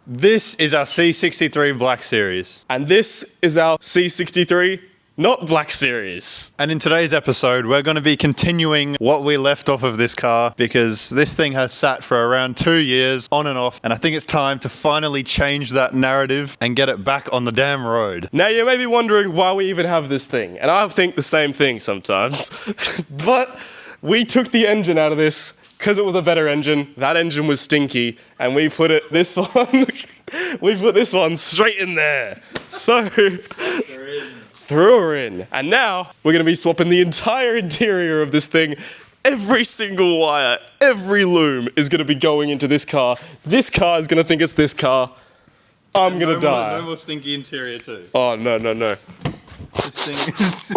This is our C63 Black Series. And this is our C63 not Black Series. And in today's episode, we're going to be continuing what we left off of this car because this thing has sat for around 2 years on and off. And I think it's time to finally change that narrative and get it back on the damn road. Now you may be wondering why we even have this thing. And I think the same thing sometimes. But we took the engine out of this because it was a better engine. That engine was stinky. And we put this one straight in there. So threw her in. And now we're going to be swapping the entire interior of this thing. Every single wire, every loom is going to be going into this car. This car is going to think it's this car. I'm going to die. No more stinky interior too. Oh, no. This thing is...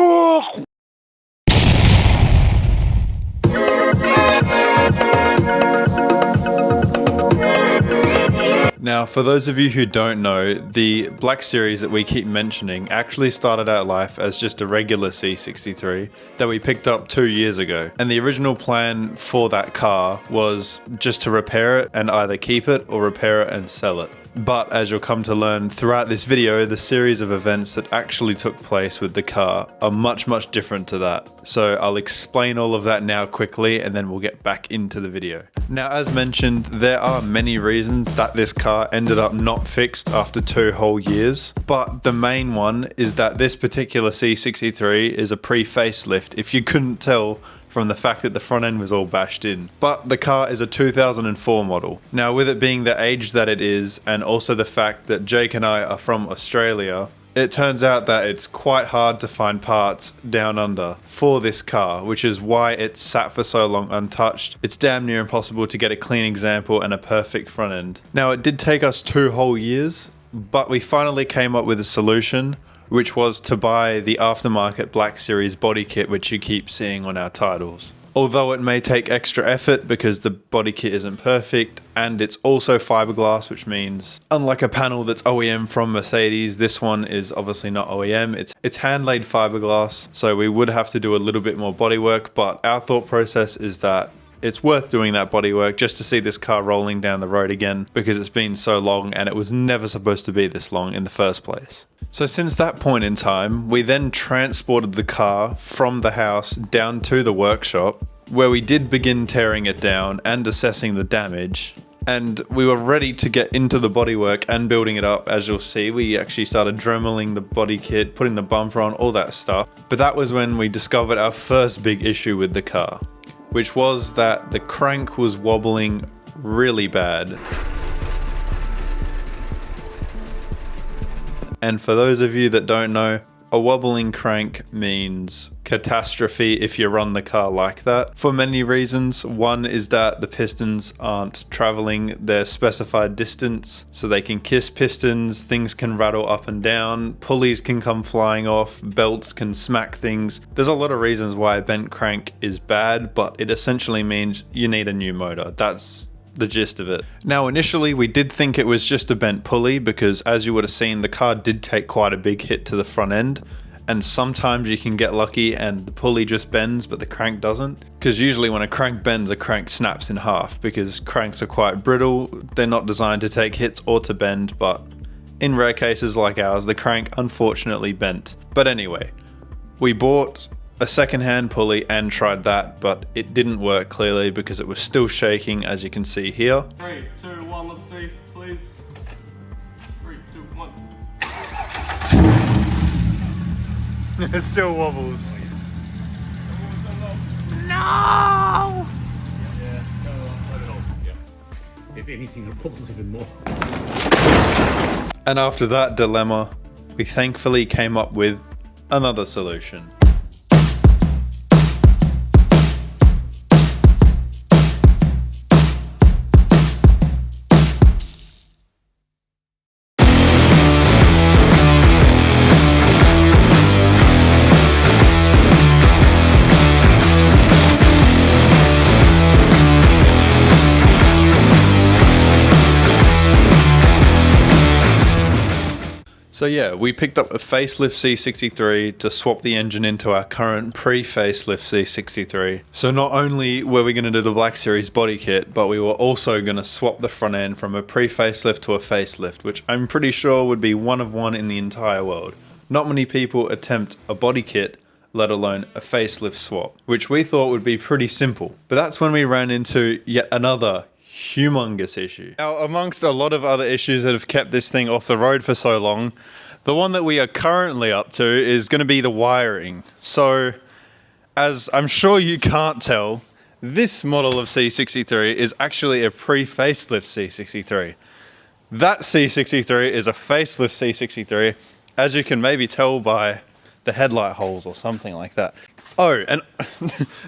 Now, for those of you who don't know, the Black Series that we keep mentioning actually started out life as just a regular C63 that we picked up 2 years ago. And the original plan for that car was just to repair it and either keep it or repair it and sell it. But as you'll come to learn throughout this video, the series of events that actually took place with the car are much different to that. So I'll explain all of that now quickly and then we'll get back into the video. Now, as mentioned, there are many reasons that this car ended up not fixed after 2 whole years. But the main one is that this particular C63 is a pre-facelift, if you couldn't tell from the fact that the front end was all bashed in. But the car is a 2004 model. Now, with it being the age that it is, and also the fact that Jake and I are from Australia, it turns out that it's quite hard to find parts down under for this car, which is why it's sat for so long untouched. It's damn near impossible to get a clean example and a perfect front end. Now, it did take us 2 whole years, but we finally came up with a solution, which was to buy the aftermarket Black Series body kit, which you keep seeing on our titles. Although it may take extra effort because the body kit isn't perfect, and it's also fiberglass, which means unlike a panel that's OEM from Mercedes, this one is obviously not OEM. It's hand-laid fiberglass, so we would have to do a little bit more bodywork, but our thought process is that it's worth doing that bodywork just to see this car rolling down the road again, because it's been so long and it was never supposed to be this long in the first place. So since that point in time, we then transported the car from the house down to the workshop, where we did begin tearing it down and assessing the damage. And we were ready to get into the bodywork and building it up. As you'll see, we actually started dremeling the body kit, putting the bumper on, all that stuff. But that was when we discovered our first big issue with the car, which was that the crank was wobbling really bad. And for those of you that don't know, a wobbling crank means catastrophe if you run the car like that, for many reasons. One is that the pistons aren't traveling their specified distance, so they can kiss pistons, things can rattle up and down, pulleys can come flying off, belts can smack things. There's a lot of reasons why a bent crank is bad, but it essentially means you need a new motor. That's the gist of it. Now, initially we did think it was just a bent pulley because, as you would have seen, the car did take quite a big hit to the front end, and sometimes you can get lucky and the pulley just bends but the crank doesn't, because usually when a crank bends, a crank snaps in half because cranks are quite brittle. They're not designed to take hits or to bend, but in rare cases like ours, the crank unfortunately bent. But anyway, we bought a second-hand pulley and tried that, but it didn't work clearly because it was still shaking, as you can see here. 3, 2, 1, let's see, please. 3, 2, 1. It still wobbles. No! If anything, it wobbles even more. And after that dilemma, we thankfully came up with another solution. So yeah, we picked up a facelift C63 to swap the engine into our current pre-facelift C63. So not only were we going to do the Black Series body kit, but we were also going to swap the front end from a pre-facelift to a facelift, which I'm pretty sure would be one of one in the entire world. Not many people attempt a body kit, let alone a facelift swap, which we thought would be pretty simple. But that's when we ran into yet another humongous issue. Now, amongst a lot of other issues that have kept this thing off the road for so long, the one that we are currently up to is going to be the wiring. So, as I'm sure you can't tell, this model of C63 is actually a pre-facelift C63. That C63 is a facelift C63, as you can maybe tell by the headlight holes or something like that. Oh, and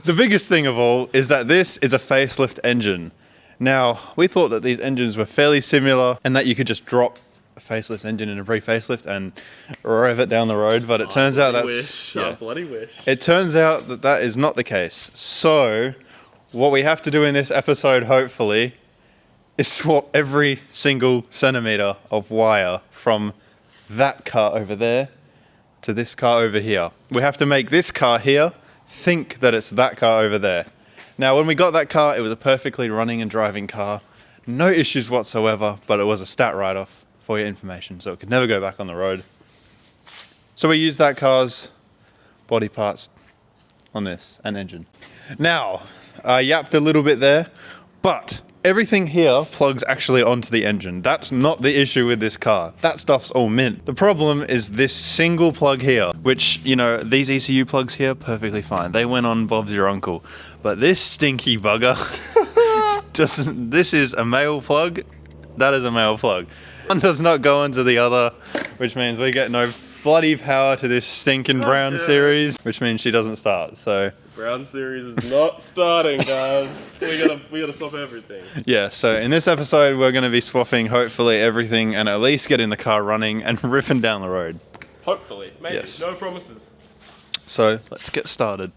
the biggest thing of all is that this is a facelift engine. Now, we thought that these engines were fairly similar and that you could just drop a facelift engine in a pre-facelift and rev it down the road, but it turns out that's... I bloody wish. It turns out that that is not the case. So, what we have to do in this episode, hopefully, is swap every single centimeter of wire from that car over there to this car over here. We have to make this car here think that it's that car over there. Now, when we got that car, it was a perfectly running and driving car. No issues whatsoever, but it was a stat write-off for your information, so it could never go back on the road. So we used that car's body parts on this and engine. Now, I yapped a little bit there, but everything here plugs actually onto the engine. That's not the issue with this car. That stuff's all mint. The problem is this single plug here, which, you know, these ECU plugs here, perfectly fine. They went on Bob's your uncle. But this stinky bugger doesn't. This is a male plug. That is a male plug. One does not go into the other, which means we get no bloody power to this stinking Brown series, which means she doesn't start. So Brown series is not starting, guys. we gotta swap everything. yeah, so in this episode we're going to be swapping hopefully everything and at least getting the car running and ripping down the road. Hopefully, maybe. Yes. No promises. So let's get started.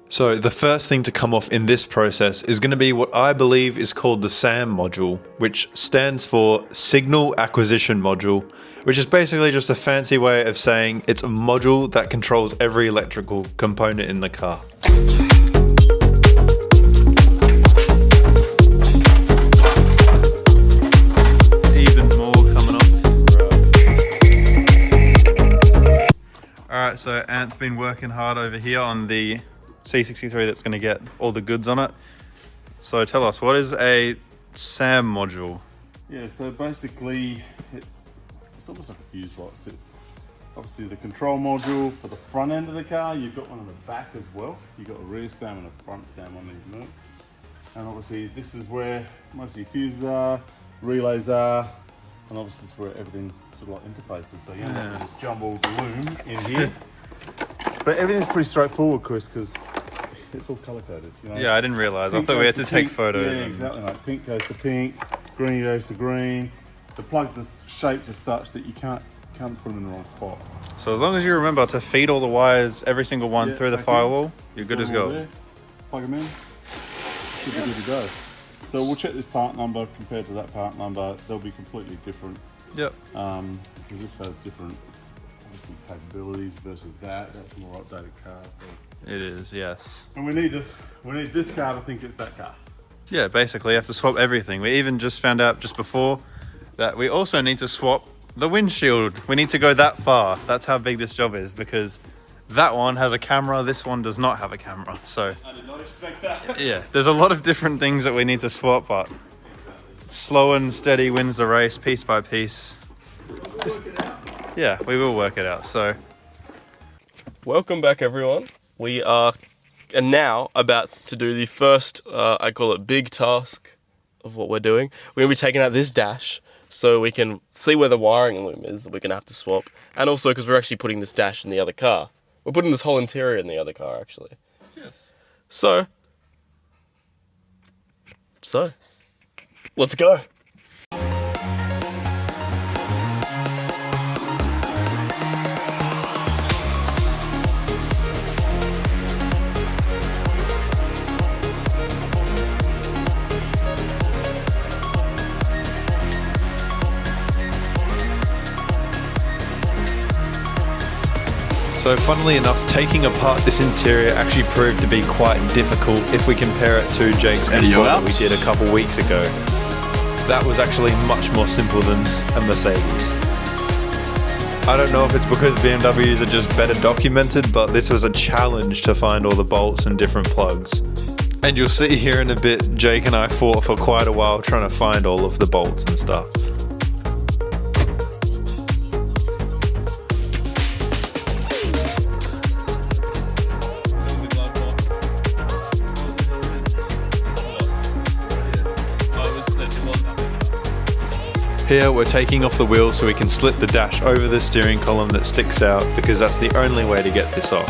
So the first thing to come off in this process is going to be what I believe is called the SAM module, which stands for Signal Acquisition Module, which is basically just a fancy way of saying it's a module that controls every electrical component in the car. Even more coming off. Alright, so Ant's been working hard over here on the C63 that's going to get all the goods on it. So tell us, what is a SAM module? Yeah, so basically it's almost like a fuse box. It's obviously the control module for the front end of the car. You've got one on the back as well. You've got a rear SAM and a front SAM on these moons. And obviously this is where most of your fuses are, relays are, and obviously this is where everything sort of like interfaces. So you end up with this jumbled loom in here. But everything's pretty straightforward, Chris, because it's all color coded. You know? Yeah, I didn't realize. I Pink thought we had goes to take pink. photos. Yeah, exactly. Like pink goes to pink, green goes to green. The plugs are shaped as such that you can't put them in the wrong spot. So as long as you remember to feed all the wires, every single one through the firewall, you're good as gold. There, plug them in, should be good to go. So we'll check this part number compared to that part number. They'll be completely different. Yep. Because this has different, obviously, capabilities versus that. That's a more updated car. So. It is, yes. And we need this car to think it's that car. Yeah, basically you have to swap everything. We even just found out just before that we also need to swap the windshield. We need to go that far. That's how big this job is, because that one has a camera, this one does not have a camera. So I did not expect that. yeah, there's a lot of different things that we need to swap, but slow and steady wins the race, piece by piece. Yeah, we will work it out. So Welcome back, everyone. We are now about to do the first, I call it big task of what we're doing. We're going to be taking out this dash so we can see where the wiring loom is that we're going to have to swap. And also because we're actually putting this dash in the other car. We're putting this whole interior in the other car, actually. yes. So, let's go. So funnily enough, taking apart this interior actually proved to be quite difficult if we compare it to Jake's M4 that we did a couple weeks ago. That was actually much more simple than a Mercedes. I don't know if it's because BMWs are just better documented, but this was a challenge to find all the bolts and different plugs. And you'll see here in a bit, Jake and I fought for quite a while trying to find all of the bolts and stuff. Here we're taking off the wheel so we can slip the dash over the steering column that sticks out, because that's the only way to get this off.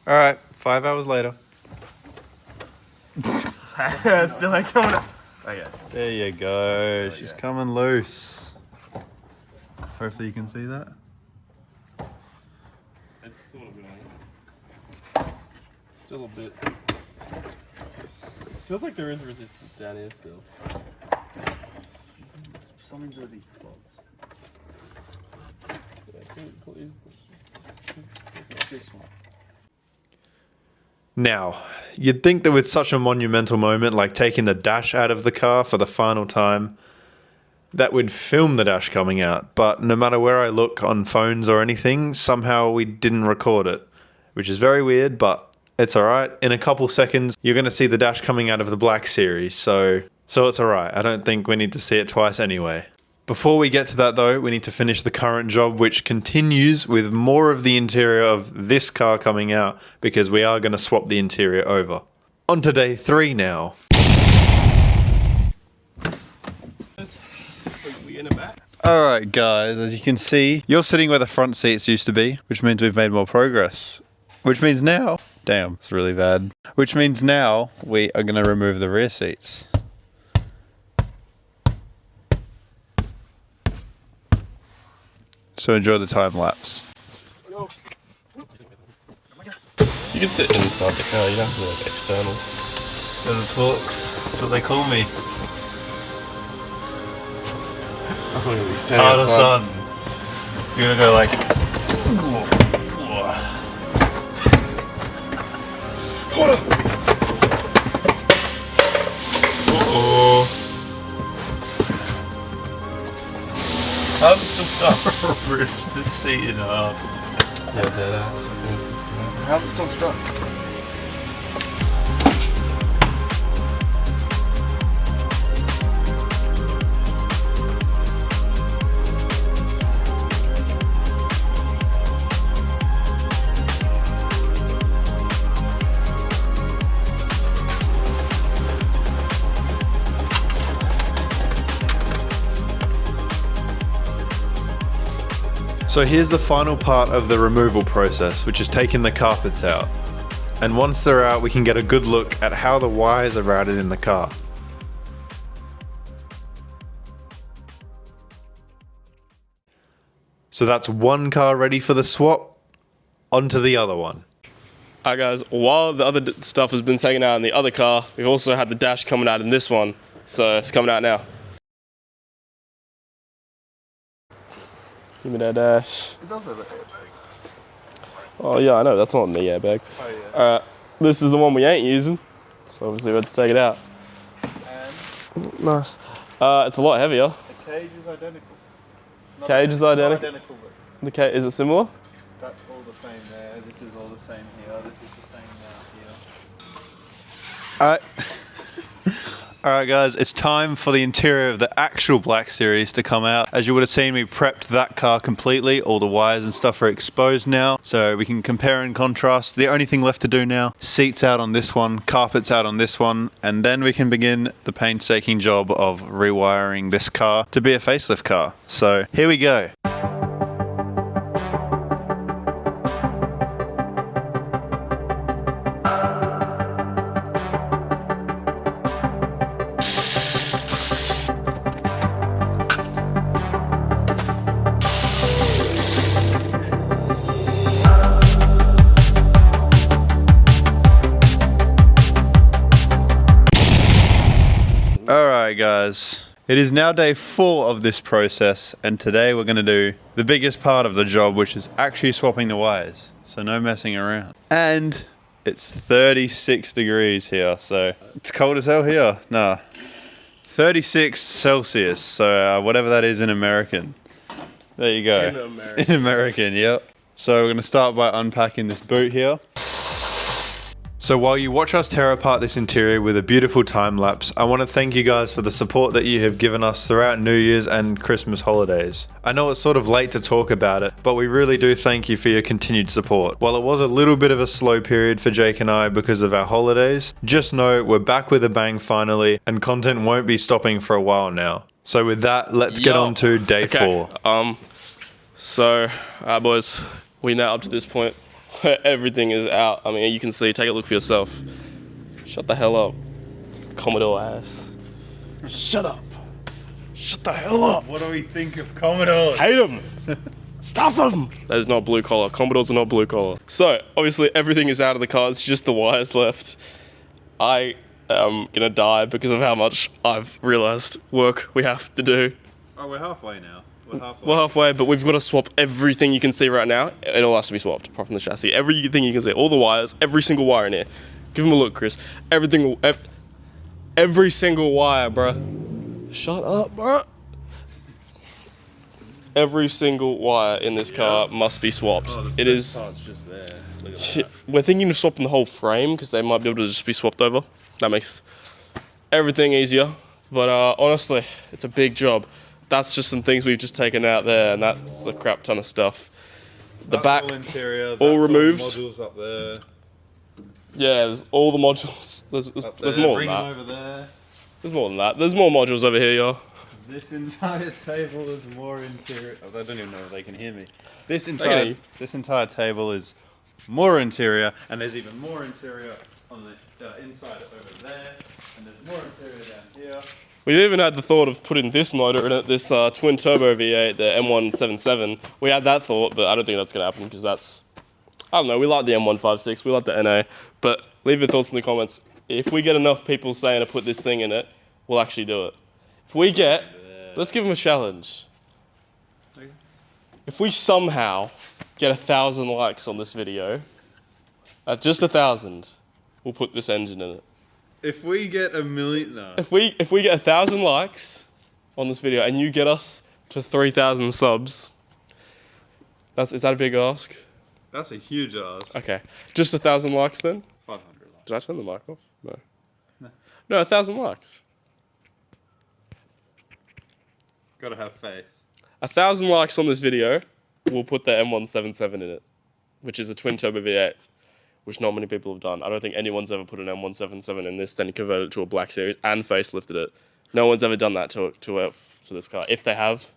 Alright, 5 hours later. Still ain't coming up. Okay. There you go, she's coming loose. Hopefully you can see that. It's sort of going. Still a bit. It feels like there is resistance down here still. Something to do with these plugs. This one. Now, you'd think that with such a monumental moment like taking the dash out of the car for the final time, that would film the dash coming out, but no matter where I look on phones or anything, somehow we didn't record it, which is very weird, but it's alright. In a couple seconds, you're going to see the dash coming out of the Black Series, so it's alright. I don't think we need to see it twice anyway. Before we get to that though, we need to finish the current job, which continues with more of the interior of this car coming out, because we are going to swap the interior over. On to day 3 now. Alright guys, as you can see, you're sitting where the front seats used to be, which means we've made more progress. Which means now, damn, it's really bad. Which means now we are going to remove the rear seats. So enjoy the time lapse. You can sit inside the car, you don't have to be like external. External talks, that's what they call me. I'm gonna be standing Out of outside. sun. You're gonna go like. How does it still start? Rips the seat in half. Yeah, dead ass. How's it still stuck? So here's the final part of the removal process, which is taking the carpets out. And once they're out, we can get a good look at how the wires are routed in the car. So that's one car ready for the swap, onto the other one. Alright guys, while the other stuff has been taken out in the other car, we've also had the dash coming out in this one. So it's coming out now. Give me that dash. It does have an airbag. Oh yeah, I know, that's not in the airbag. Oh yeah. Alright, this is the one we ain't using. So obviously we had to take it out. And Nice. It's a lot heavier. the cage is identical. Cage is identical? Not identical, but The cage, is it similar? that's all the same there. This is all the same here. This is the same now here. Alright. Alright guys, it's time for the interior of the actual Black Series to come out. As you would have seen, we prepped that car completely. All the wires and stuff are exposed now, so we can compare and contrast. The only thing left to do now, seats out on this one, carpets out on this one, and then we can begin the painstaking job of rewiring this car to be a facelift car. So here we go. Alright guys, it is now day 4 of this process, and today we're going to do the biggest part of the job, which is actually swapping the wires, so no messing around. And it's 36 degrees here, so it's cold as hell here. Nah, 36 Celsius, so whatever that is in American. There you go. In American, yep. So we're going to start by unpacking this boot here. So while you watch us tear apart this interior with a beautiful time lapse, I want to thank you guys for the support that you have given us throughout New Year's and Christmas holidays. I know it's sort of late to talk about it, but we really do thank you for your continued support. While it was a little bit of a slow period for Jake and I because of our holidays, just know we're back with a bang finally, and content won't be stopping for a while now. So with that, let's get on to day 4. So, boys, we now up to this point where everything is out. I mean, you can see, take a look for yourself. Shut the hell up, Commodore ass. Shut up. Shut the hell up. What do we think of Commodore? Hate them. Stuff them. That is not blue collar. Commodores are not blue collar. So, obviously, everything is out of the car. It's just the wires left. I am gonna die because of how much I've realized work we have to do. Oh, we're halfway now. We're halfway, but we've got to swap everything you can see right now. It all has to be swapped, apart from the chassis. Everything you can see, all the wires, every single wire in here. Give them a look, Chris. Every single wire, bruh. Shut up, bruh. Every single wire in this car must be swapped. Oh, it is. Part's just there. Look at that. We're thinking of swapping the whole frame because they might be able to just be swapped over. That makes everything easier. But honestly, it's a big job. That's just some things we've just taken out there, and that's a crap ton of stuff. The back, all interior, all removed. Modules up there. Yeah, there's all the modules. There's more than that. Over there. There's more than that. There's more modules over here, y'all. This entire table is more interior. Oh, I don't even know if they can hear me. This entire table is more interior, and there's even more interior on the inside over there, and there's more interior down here. We've even had the thought of putting this motor in it, this twin turbo V8, the M177. We had that thought, but I don't think that's going to happen because that's, I don't know, we like the M156, we like the NA, but leave your thoughts in the comments. If we get enough people saying to put this thing in it, we'll actually do it. If we get, let's give them a challenge. If we somehow get 1,000 likes on this video, at just 1,000, we'll put this engine in it. If we get 1 million, no. If we get 1,000 likes on this video and you get us to 3,000 subs, is that a big ask? That's a huge ask. Okay, just 1,000 likes then. 500 likes. Did I turn the mic off? No, 1,000 likes. Gotta have faith. 1,000 likes on this video, we'll put the M177 in it, which is a twin turbo V8. Which not many people have done. I don't think anyone's ever put an M177 in this, then converted it to a Black Series and facelifted it. No one's ever done that to this car. If they have,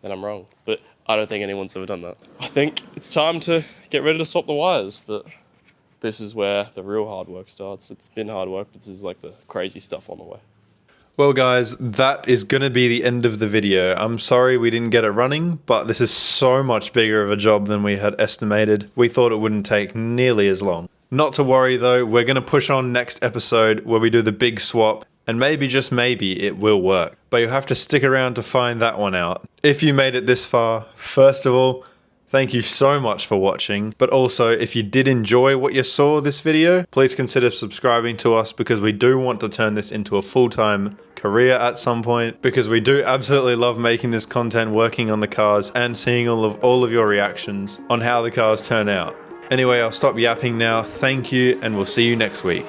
then I'm wrong. But I don't think anyone's ever done that. I think it's time to get ready to swap the wires, but this is where the real hard work starts. It's been hard work, but this is like the crazy stuff on the way. Well guys, that is going to be the end of the video. I'm sorry we didn't get it running, but this is so much bigger of a job than we had estimated. We thought it wouldn't take nearly as long. Not to worry though, we're going to push on next episode where we do the big swap, and maybe, just maybe, it will work. But you'll have to stick around to find that one out. If you made it this far, first of all, thank you so much for watching, but also if you did enjoy what you saw this video, please consider subscribing to us because we do want to turn this into a full-time career at some point, because we do absolutely love making this content, working on the cars and seeing all of your reactions on how the cars turn out. Anyway, I'll stop yapping now. Thank you, and we'll see you next week.